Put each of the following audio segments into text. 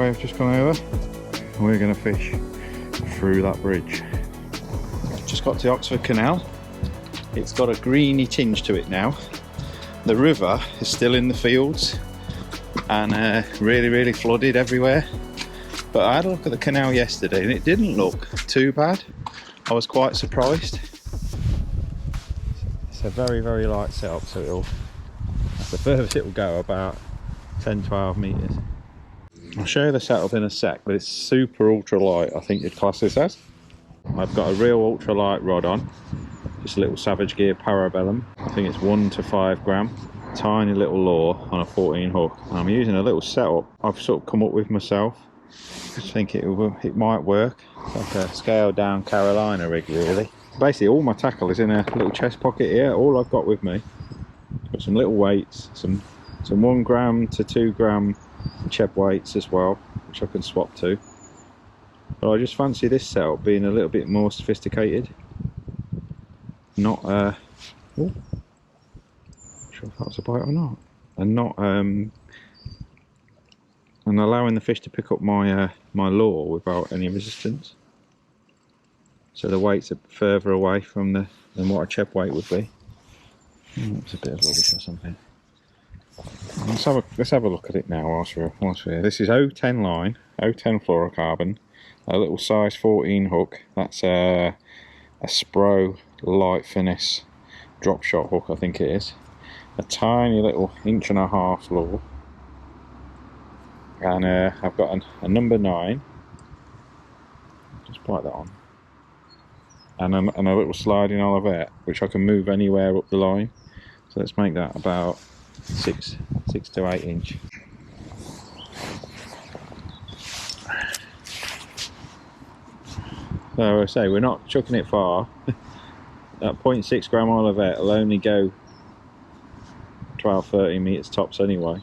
have just gone over. We're going to fish through that bridge. Just got to Oxford Canal. It's got a greeny tinge to it now. The river is still in the fields and really flooded everywhere. But I had a look at the canal yesterday and it didn't look too bad. I was quite surprised. It's a very light setup, so that's the furthest it will go, about 10-12 metres. I'll show you the setup in a sec, but it's super ultralight, I think you'd class this as. I've got a real ultralight rod on, just a little Savage Gear Parabellum. I think it's 1 to 5 gram. Tiny little lure on a 14 hook. And I'm using a little setup I've sort of come up with myself. I just think it might work. It's like a scaled down Carolina rig really. Basically all my tackle is in a little chest pocket here. All I've got with me, got some little weights, some 1 gram to 2 gram cheb weights as well, which I can swap to. But I just fancy this setup being a little bit more sophisticated. Not oh, not sure if that's a bite or not. And not and allowing the fish to pick up my my lure without any resistance. So the weights are further away from than what a cheb weight would be. It's a bit of rubbish or something. Let's have a look at it now whilst we're here. This is 010 line, 010 fluorocarbon, a little size 14 hook. That's a Spro light finesse drop shot hook, I think it is. A tiny little 1.5 lure. And I've got a number 9. Just bite that on. And a little sliding Olivet, which I can move anywhere up the line. So let's make that about 6 to 8 inch. So I say we're not chucking it far. That 0.6 gram Olivet will only go 12-13 metres tops anyway.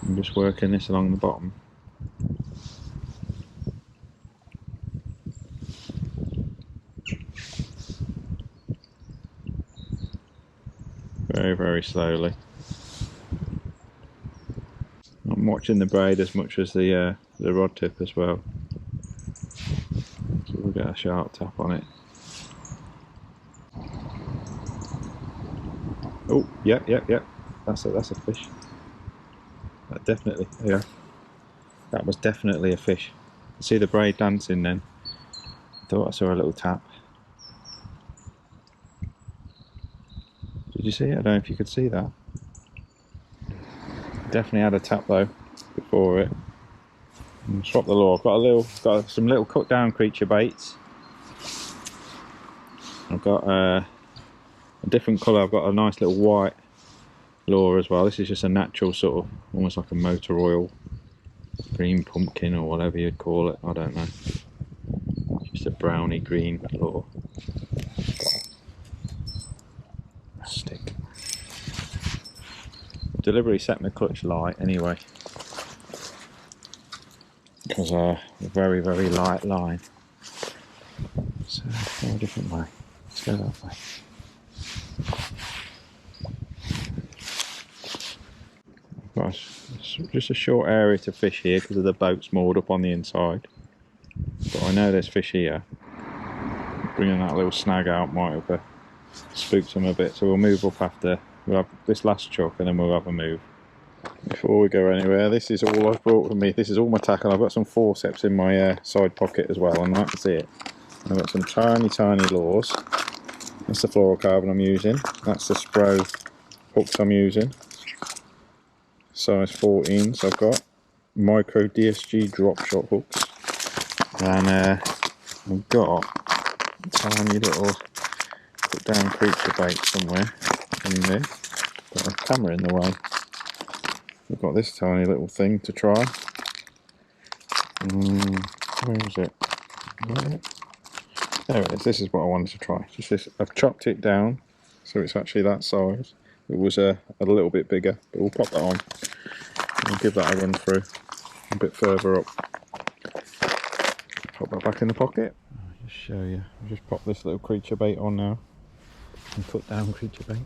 I'm just working this along the bottom. Very slowly. I'm watching the braid as much as the rod tip as well. So we'll get a sharp tap on it. Oh, yep. That's a fish. That definitely, yeah. That was definitely a fish. See the braid dancing then. I thought I saw a little tap. Did you see it? I don't know if you could see that. Definitely had a tap though before it. And swap the lure. I've got some little cut down creature baits. I've got a different colour. I've got a nice little white lure as well. This is just a natural sort of, almost like a motor oil green pumpkin or whatever you'd call it. I don't know. Just a browny green lure. Stick. I've deliberately set my clutch light anyway, because a very light line. So go a different way. Let's go that way. I've got just a short area to fish here because of the boat's moored up on the inside. But I know there's fish here. Bringing that little snag out might have spooked them a bit, so we'll move up after. We'll have this last chuck and then we'll have a move. Before we go anywhere, this is all I've brought with me. This is all my tackle. I've got some forceps in my side pocket as well, and I can see it. I've got some tiny lures. That's the fluorocarbon I'm using. That's the Spro hooks I'm using. Size 14s I've got. Micro DSG drop shot hooks. And I've got a tiny little put down creature bait somewhere in there. Got a camera in the way. We've got this tiny little thing to try. Where is it? There it is. This is what I wanted to try. Just this. I've chopped it down so it's actually that size. It was a little bit bigger, but we'll pop that on. We'll give that a run through a bit further up. Pop that back in the pocket. I'll just show you. I'll just pop this little creature bait on now and put down creature bait.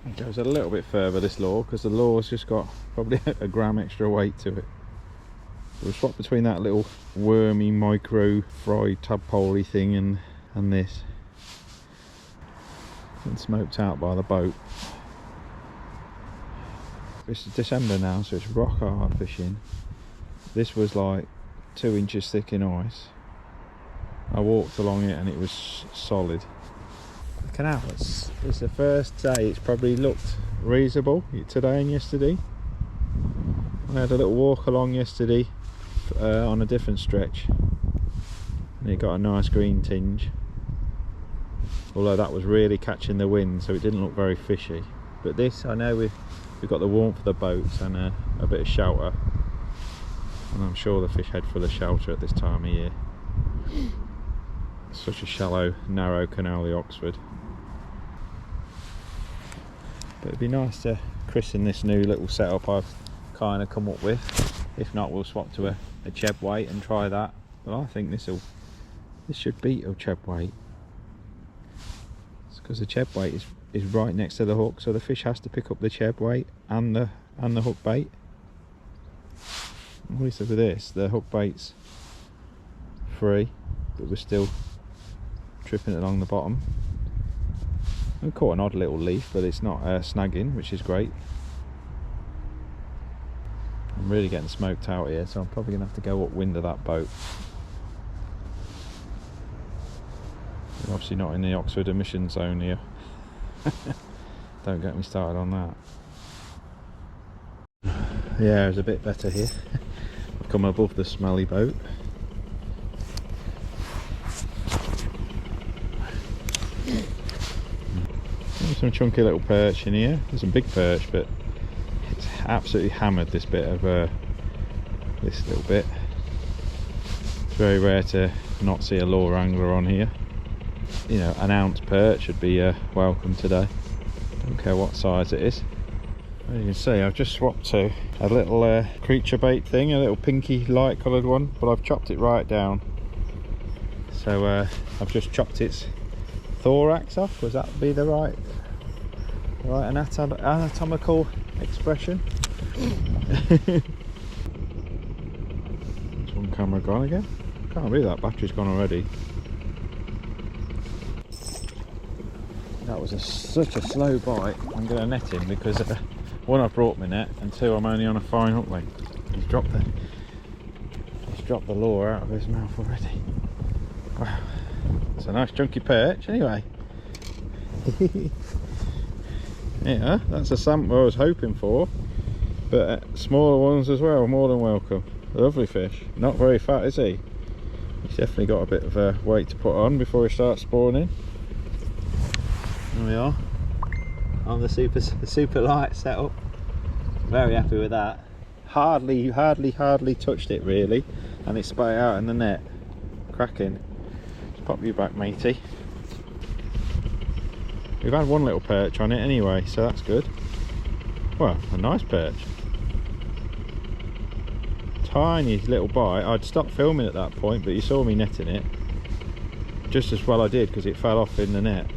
It goes a little bit further, this lure, because the lure's just got probably a gram extra weight to it. We'll swap between that little wormy micro fried tadpole thing and this. It's been smoked out by the boat. It's December now, so it's rock hard fishing. This was like 2 inches thick in ice. I walked along it and it was solid. The canal, it's the first day it's probably looked reasonable, today and yesterday. I had a little walk along yesterday on a different stretch and it got a nice green tinge, although that was really catching the wind, so it didn't look very fishy. But this, I know we've got the warmth of the boats and a bit of shelter, and I'm sure the fish head for the shelter at this time of year. It's such a shallow, narrow canal, the Oxford. But it'd be nice to christen this new little setup I've kind of come up with. If not, we'll swap to a cheb weight and try that. But I think this should beat a cheb weight. It's because the cheb weight is right next to the hook, so the fish has to pick up the cheb weight and the hook bait. At least with this, the hook bait's free, but we're still tripping it along the bottom. I caught an odd little leaf, but it's not snagging, which is great. I'm really getting smoked out here, so I'm probably going to have to go upwind of that boat. We're obviously not in the Oxford emission zone here. Don't get me started on that. Yeah, it's a bit better here. I've come above the smelly boat. Some chunky little perch in here. There's some big perch, but it's absolutely hammered, this bit of this little bit. It's very rare to not see a lure angler on here. You know, an ounce perch would be welcome today. Don't care what size it is. As you can see, I've just swapped to a little creature bait thing, a little pinky light coloured one, but I've chopped it right down. So I've just chopped its thorax off. Was that be the right anatomical expression? There's one camera gone again. Can't believe that battery's gone already. That was such a slow bite. I'm going to net him because one, I've brought my net, and two, I'm only on a fine hook length. He's dropped the lure out of his mouth already. Wow, it's a nice chunky perch anyway. Yeah, that's a sample I was hoping for, but smaller ones as well, more than welcome. Lovely fish. Not very fat, is he? He's definitely got a bit of weight to put on before he starts spawning. There we are on the super light setup. Very happy with that. Hardly touched it really, and it spat out in the net. Cracking. Just pop you back, matey. We've had one little perch on it anyway, so that's good. Well, a nice perch. Tiny little bite. I'd stopped filming at that point, but you saw me netting it. Just as well I did, because it fell off in the net.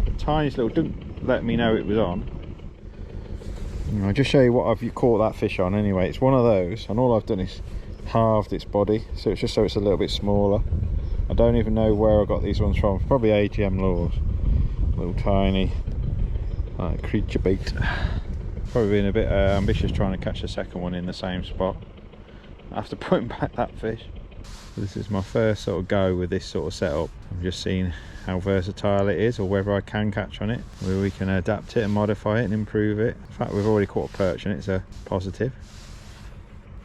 The tiniest little, didn't let me know it was on. I'll just show you what I've caught that fish on anyway. It's one of those, and all I've done is halved its body, so it's just so it's a little bit smaller. I don't even know where I got these ones from. Probably AGM lures. Little tiny creature bait. Probably been a bit ambitious trying to catch a second one in the same spot after putting back that fish. This is my first sort of go with this sort of setup. I'm just seeing how versatile it is, or whether I can catch on it, whether we can adapt it and modify it and improve it. In fact, we've already caught a perch and it's a positive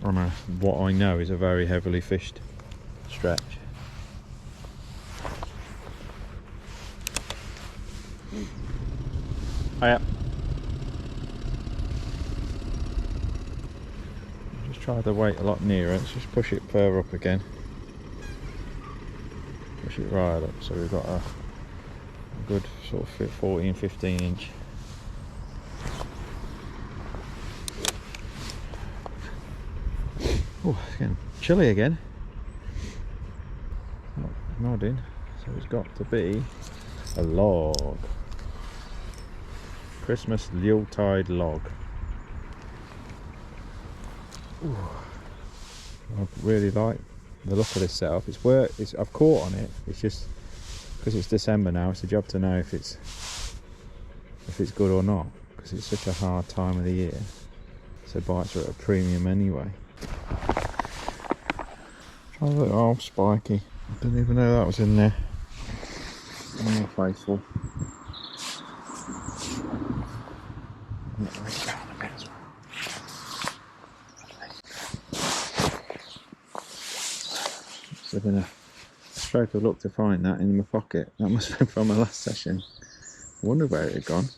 on what I know is a very heavily fished stretch. Oh yeah. Just try the weight a lot nearer. Let's just push it further up again. Push it right up, so we've got a good sort of 14-15 inch. Oh, it's getting chilly again. Oh, nodding. So it's got to be a log. Christmas Yuletide log. Ooh. I really like the look of this setup. I've caught on it. It's just because it's December now. It's a job to know if it's good or not, because it's such a hard time of the year. So bites are at a premium anyway. Try a little old spiky. I didn't even know that was in there. Oh, faithful. It's been a stroke of luck to find that in my pocket. That must have been from my last session. I wonder where it had gone.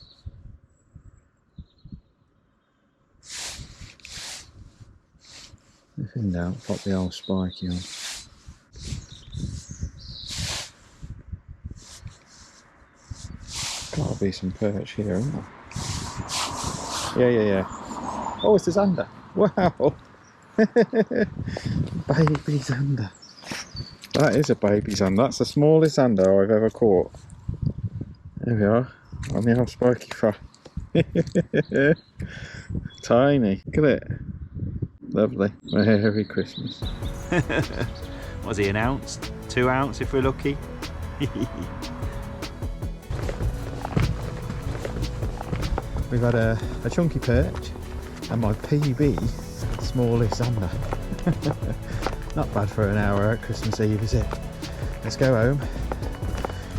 If in doubt, pop the old spiky on. Gotta be some perch here, isn't there? Yeah. Oh, it's a zander. Wow! Baby zander. That is a baby zander. That's the smallest zander I've ever caught. There we are, on the old spiky fry. Tiny. Look at it. Lovely. Merry Christmas. Was he an ounce? 2 ounce if we're lucky? We've had a chunky perch and my PB smallest zander. Not bad for an hour at Christmas Eve, is it? Let's go home,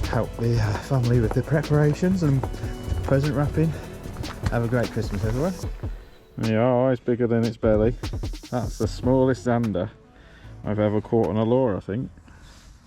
help the family with the preparations and present wrapping. Have a great Christmas, everyone. Yeah, it's bigger than its belly. That's the smallest zander I've ever caught on a lure, I think.